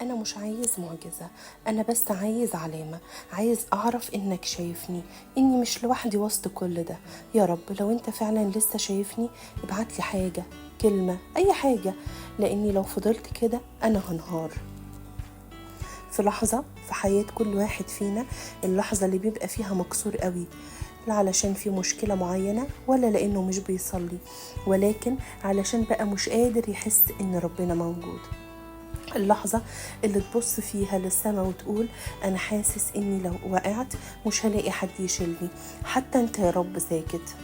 أنا مش عايز معجزة، أنا بس عايز علامة، عايز أعرف إنك شايفني، إني مش لوحدي وسط كل ده. يا رب لو أنت فعلا لسه شايفني ابعتلي حاجة، كلمة، أي حاجة، لأني لو فضلت كده أنا هنهار. في لحظة في حياة كل واحد فينا، اللحظة اللي بيبقى فيها مكسور قوي، لا علشان في مشكلة معينة ولا لأنه مش بيصلي، ولكن علشان بقى مش قادر يحس إن ربنا موجود. اللحظة اللي تبص فيها للسما وتقول أنا حاسس إني لو وقعت مش هلاقي حد يشيلني، حتى أنت يا رب ساكت.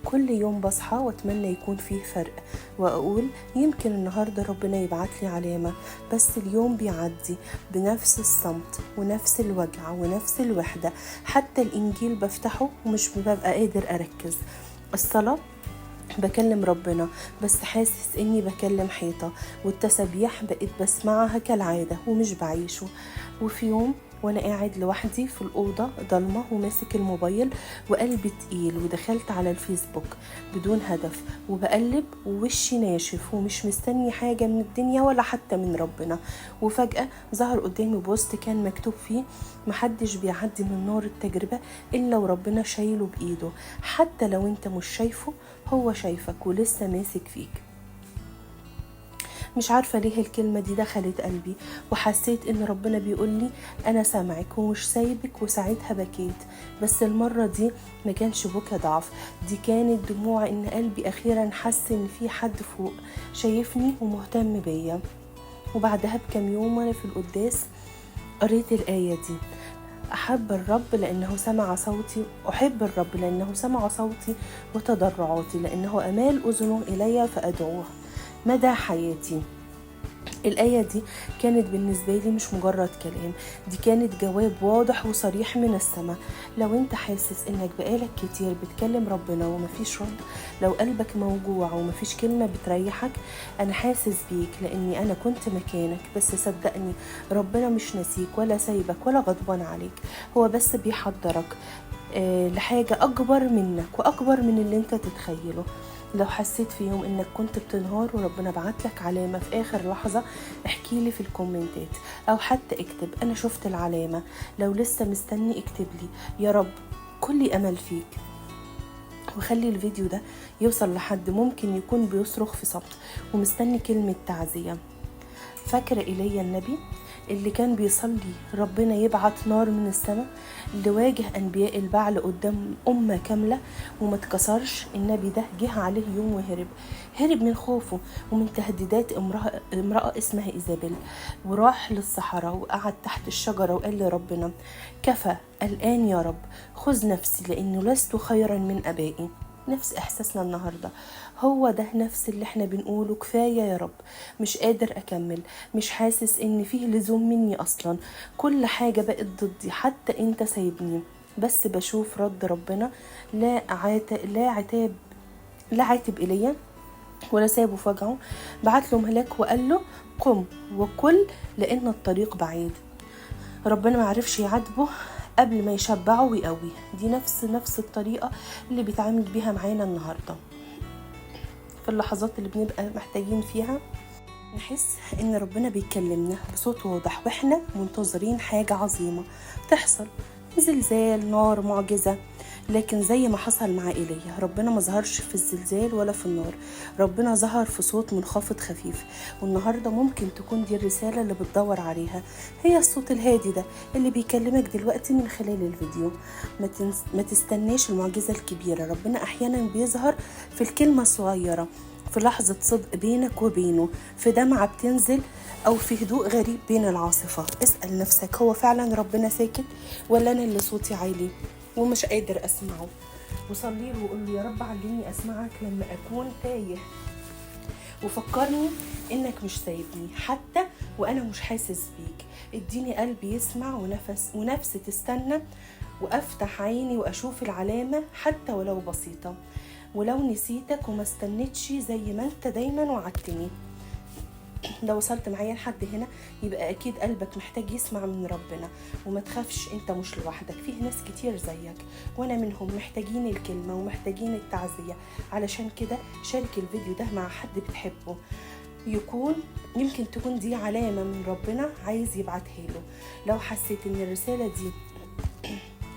كل يوم بصحى واتمنى يكون فيه فرق، واقول يمكن النهاردة ربنا يبعت لي علامة، بس اليوم بيعدي بنفس الصمت ونفس الوجع ونفس الوحدة. حتى الانجيل بفتحه ومش ببقى قادر اركز. الصلاة بكلم ربنا بس حاسس اني بكلم حيطة، والتسابيح بقيت بسمعها كالعادة ومش بعيشه. وفي يوم وانا قاعد لوحدي في الأوضة ضلمة وماسك الموبايل وقلبي تقيل، ودخلت على الفيسبوك بدون هدف وبقلب ووشي ناشف ومش مستني حاجة من الدنيا ولا حتى من ربنا. وفجأة ظهر قدامي بوست كان مكتوب فيه محدش بيعدي من نار التجربة إلا وربنا شايله بإيده، حتى لو انت مش شايفه هو شايفك ولسه ماسك فيك. مش عارفة ليه الكلمة دي دخلت قلبي، وحسيت ان ربنا بيقول لي انا سامعك ومش سايبك. وساعتها بكيت، بس المرة دي ما كانش بكى ضعف، دي كانت دموع ان قلبي اخيرا حس ان في حد فوق شايفني ومهتم بيا. وبعدها بكم يوم وانا في القداس قريت الآية دي: أحب الرب لأنه سمع صوتي، أحب الرب لأنه سمع صوتي وتضرعاتي، لأنه أمال أذنه إلي فأدعوه مدى حياتي. الآية دي كانت بالنسبة لي مش مجرد كلام، دي كانت جواب واضح وصريح من السماء. لو انت حاسس انك بقالك كتير بتكلم ربنا ومفيش رد، لو قلبك موجوع ومفيش كلمة بتريحك، انا حاسس بيك لاني انا كنت مكانك. بس صدقني ربنا مش ناسيك ولا سايبك ولا غضبان عليك، هو بس بيحضرك لحاجة أكبر منك وأكبر من اللي انت تتخيله. لو حسيت في يوم انك كنت بتنهار وربنا بعتلك علامة في اخر لحظة، احكيلي في الكومنتات او حتى اكتب انا شفت العلامة. لو لسه مستني اكتب لي يا رب كل امل فيك. وخلي الفيديو ده يوصل لحد ممكن يكون بيصرخ في صمت ومستني كلمة تعزية. فاكرة إيليا النبي اللي كان بيصلي ربنا يبعت نار من السماء، اللي واجه أنبياء البعل قدام أمة كاملة وما اتكسرش؟ النبي ده جه عليه يوم وهرب، هرب من خوفه ومن تهديدات امرأة اسمها إيزابيل، وراح للصحراء وقعد تحت الشجرة وقال لربنا كفى الآن يا رب، خذ نفسي لأنه لست خيرا من أبائي. نفس إحساسنا النهاردة، هو ده نفس اللي احنا بنقوله، كفاية يا رب، مش قادر أكمل، مش حاسس إن فيه لزوم مني أصلا، كل حاجة بقت ضدي، حتى أنت سايبني. بس بشوف رد ربنا، لا عاتب إليا ولا سابه في وجعه، بعت له ملاك وقال له قم وكل لأن الطريق بعيد. ربنا ما عرفش يعاتبه قبل ما يشبعه ويقويه. دي نفس الطريقة اللي بيتعامل بيها معانا النهاردة في اللحظات اللي بنبقى محتاجين فيها نحس ان ربنا بيكلمنا بصوت واضح واحنا منتظرين حاجة عظيمة تحصل، زلزال، نار، معجزة. لكن زي ما حصل مع إيليا، ربنا ما ظهرش في الزلزال ولا في النار، ربنا ظهر في صوت منخفض خفيف. والنهاردة ممكن تكون دي الرسالة اللي بتدور عليها، هي الصوت الهادي ده اللي بيكلمك دلوقتي من خلال الفيديو. ما تستناش المعجزة الكبيرة، ربنا أحيانا بيظهر في الكلمة الصغيرة، في لحظة صدق بينك وبينه، في دمعة بتنزل أو في هدوء غريب بين العاصفة. اسأل نفسك، هو فعلا ربنا ساكت ولا أنا اللي صوتي عالي ومش قادر أسمعه؟ وصلي له وقول له يا رب علمني أسمعك لما أكون تايه، وفكرني إنك مش سايبني حتى وأنا مش حاسس بيك. اديني قلب يسمع ونفس تستنى، وأفتح عيني وأشوف العلامة حتى ولو بسيطة. ولو نسيتك وما استنيتش زي ما انت دايما وعدتني. لو وصلت معايا لحد هنا يبقى اكيد قلبك محتاج يسمع من ربنا. وما تخافش، انت مش لوحدك، فيه ناس كتير زيك وانا منهم، محتاجين الكلمة ومحتاجين التعزية. علشان كده شارك الفيديو ده مع حد بتحبه، يمكن تكون دي علامة من ربنا عايز يبعتها له. لو حسيت ان الرسالة دي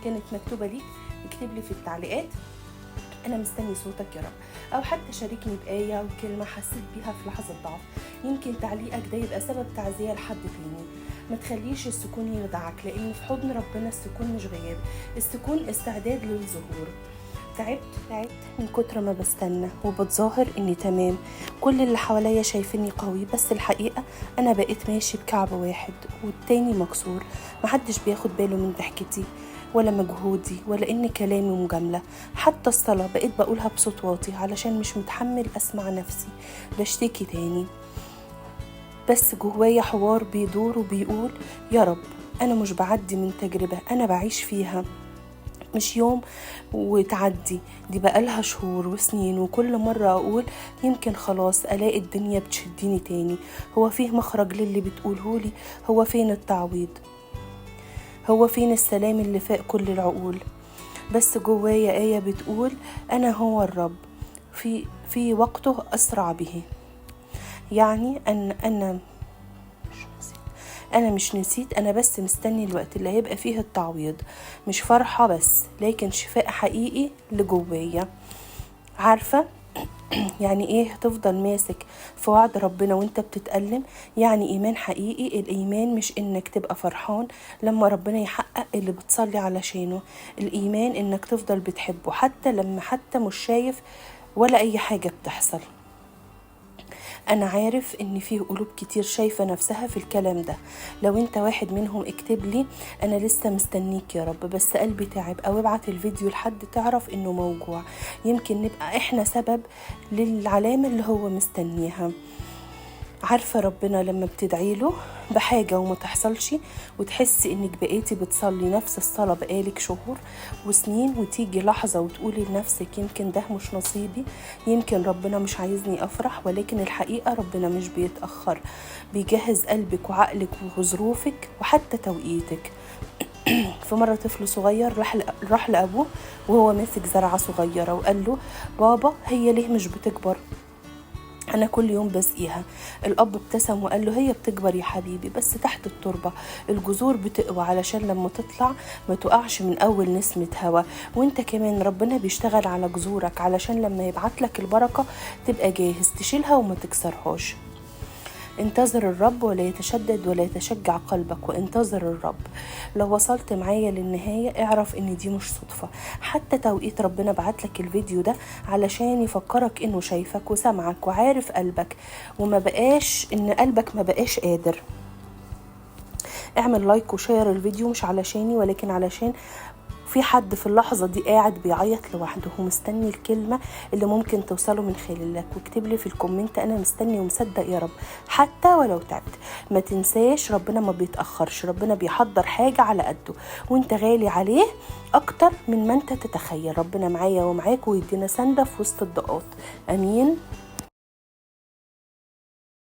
كانت مكتوبة ليك اكتب لي في التعليقات أنا مستني صوتك يا رب، أو حتى شاركني بآية أو كلمة حسيت بيها في لحظة ضعف. يمكن تعليقك ده يبقى سبب تعزية لحد تاني. ما تخليش السكون يخدعك، لأن في حضن ربنا السكون مش غياب، السكون استعداد للظهور. تعبت من كتر ما بستنى وبتظاهر اني تمام، كل اللي حواليا شايفيني قوي، بس الحقيقة انا بقيت ماشي بكعب واحد والتاني مكسور. محدش بياخد باله من ضحكتي ولا مجهودي ولا ان كلامي مجاملة. حتى الصلاة بقيت بقولها بصوت واطي علشان مش متحمل اسمع نفسي بشتكي تاني، بس جوايا حوار بيدور وبيقول يا رب انا مش بعدي من تجربة انا بعيش فيها، مش يوم وتعدي، دي بقالها شهور وسنين، وكل مرة أقول يمكن خلاص ألاقي الدنيا بتشدني تاني. هو فيه مخرج للي بتقولهولي؟ هو فين التعويض؟ هو فين السلام اللي فاق كل العقول؟ بس جوايا آية بتقول أنا هو الرب في وقته أسرع به. يعني أنا مش نسيت، أنا بس مستني الوقت اللي هيبقى فيه التعويض، مش فرحة بس لكن شفاء حقيقي لجوايا. عارفة يعني ايه تفضل ماسك في وعد ربنا وانت بتتألم؟ يعني ايمان حقيقي. الايمان مش انك تبقى فرحان لما ربنا يحقق اللي بتصلي علشانه، الايمان انك تفضل بتحبه حتى لما مش شايف ولا اي حاجة بتحصل. أنا عارف إن فيه قلوب كتير شايفة نفسها في الكلام ده. لو أنت واحد منهم اكتب لي أنا لسه مستنيك يا رب، بس قلبي تعب، أو ابعت الفيديو لحد تعرف إنه موجوع، يمكن نبقى إحنا سبب للعلامة اللي هو مستنيها. عارفة ربنا لما بتدعي له بحاجة وما تحصلش وتحس انك بقيتي بتصلي نفس الصلاة بقالك شهور وسنين، وتيجي لحظة وتقولي لنفسك يمكن ده مش نصيبي، يمكن ربنا مش عايزني افرح، ولكن الحقيقة ربنا مش بيتأخر، بيجهز قلبك وعقلك وظروفك وحتى توقيتك. في مرة طفل صغير راح لأبوه وهو ماسك زرعة صغيرة وقال له بابا هي ليه مش بتكبر؟ أنا كل يوم بسقيها. الأب ابتسم وقال له هي بتكبر يا حبيبي بس تحت التربة، الجذور بتقوى علشان لما تطلع ما تقعش من أول نسمة هوا، وانت كمان ربنا بيشتغل على جذورك علشان لما يبعتلك البركة تبقى جاهز تشيلها وما تكسرهاش. انتظر الرب ولا يتشدد ولا يتشجع قلبك، وانتظر الرب. لو وصلت معايا للنهاية اعرف ان دي مش صدفة، حتى توقيت ربنا بعتلك الفيديو ده علشان يفكرك انه شايفك وسمعك وعارف قلبك، وما بقاش ان قلبك ما بقاش قادر. اعمل لايك وشير الفيديو مش علشاني ولكن علشان في حد في اللحظة دي قاعد بيعيط لوحده ومستني الكلمة اللي ممكن توصله من خلالك. واكتب لي في الكومنت أنا مستني ومصدق يا رب حتى ولو تعبت. ما تنساش ربنا ما بيتأخرش، ربنا بيحضر حاجة على قده وانت غالي عليه أكتر من ما انت تتخيل. ربنا معايا ومعاك ويدينا سندة في وسط الضغوط. أمين.